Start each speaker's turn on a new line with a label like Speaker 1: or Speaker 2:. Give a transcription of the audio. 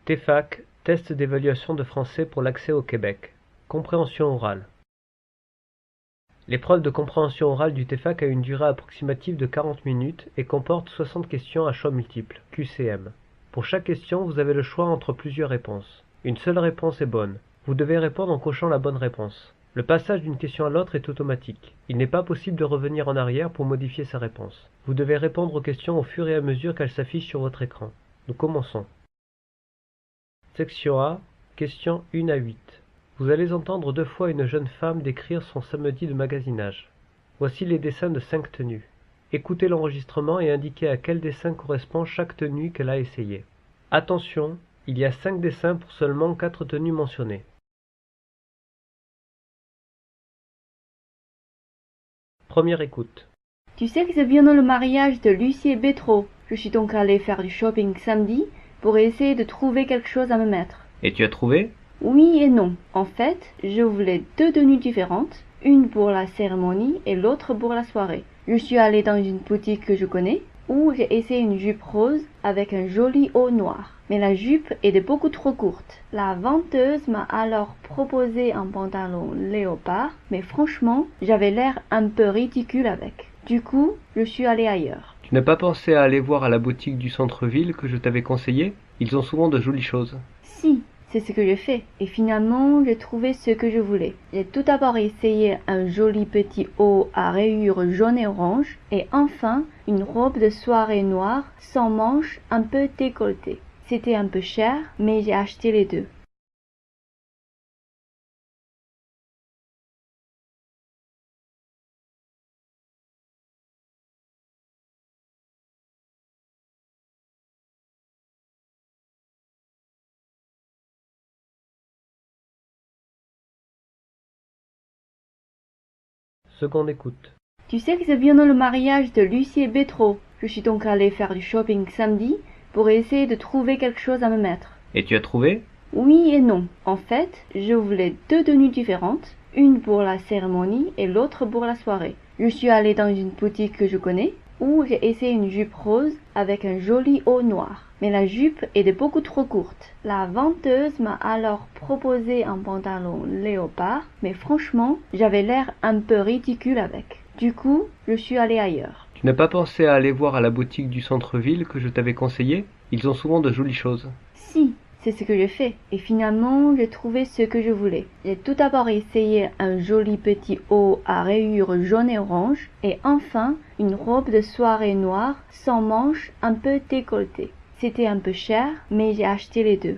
Speaker 1: TEFAC, test d'évaluation de français pour l'accès au Québec. Compréhension orale. L'épreuve de compréhension orale du TEFAC a une durée approximative de 40 minutes et comporte 60 questions à choix multiples, QCM. Pour chaque question, vous avez le choix entre plusieurs réponses. Une seule réponse est bonne. Vous devez répondre en cochant la bonne réponse. Le passage d'une question à l'autre est automatique. Il n'est pas possible de revenir en arrière pour modifier sa réponse. Vous devez répondre aux questions au fur et à mesure qu'elles s'affichent sur votre écran. Nous commençons. Section A, questions 1 à 8. Vous allez entendre 2 fois une jeune femme décrire son samedi de magasinage. Voici les dessins de 5 tenues. Écoutez l'enregistrement et indiquez à quel dessin correspond chaque tenue qu'elle a essayée. Attention, il y a 5 dessins pour seulement 4 tenues mentionnées. Première écoute.
Speaker 2: Tu sais que c'est bientôt le mariage de Lucie et Bétraud. Je suis donc allée faire du shopping samedi pour essayer de trouver quelque chose à me mettre.
Speaker 1: Et tu as trouvé?
Speaker 2: Oui et non. En fait, je voulais 2 tenues différentes, une pour la cérémonie et l'autre pour la soirée. Je suis allée dans une boutique que je connais, où j'ai essayé une jupe rose avec un joli haut noir. Mais la jupe était beaucoup trop courte. La vendeuse m'a alors proposé un pantalon léopard, mais franchement, j'avais l'air un peu ridicule avec. Du coup, je suis allée ailleurs.
Speaker 1: Tu n'as pas pensé à aller voir à la boutique du centre-ville que je t'avais conseillé? Ils ont souvent de jolies choses.
Speaker 2: Si, c'est ce que j'ai fait. Et finalement, j'ai trouvé ce que je voulais. J'ai tout d'abord essayé un joli petit haut à rayures jaune et orange, et enfin, une robe de soirée noire, sans manches, un peu décolletée. C'était un peu cher, mais j'ai acheté les 2.
Speaker 1: Seconde écoute.
Speaker 2: Tu sais que c'est bientôt le mariage de Lucie et Bétraud. Je suis donc allée faire du shopping samedi pour essayer de trouver quelque chose à me mettre.
Speaker 1: Et tu as trouvé?
Speaker 2: Oui et non. En fait, je voulais 2 tenues différentes, une pour la cérémonie et l'autre pour la soirée. Je suis allée dans une boutique que je connais, où j'ai essayé une jupe rose avec un joli haut noir. Mais la jupe était beaucoup trop courte. La vendeuse m'a alors proposé un pantalon léopard, mais franchement, j'avais l'air un peu ridicule avec. Du coup, je suis allée ailleurs.
Speaker 1: Tu n'as pas pensé à aller voir à la boutique du centre-ville que je t'avais conseillé? Ils ont souvent de jolies choses.
Speaker 2: Si, c'est ce que j'ai fait. Et finalement, j'ai trouvé ce que je voulais. J'ai tout d'abord essayé un joli petit haut à rayures jaune et orange, et enfin, une robe de soirée noire, sans manches, un peu décolletée. C'était un peu cher, mais j'ai acheté les 2.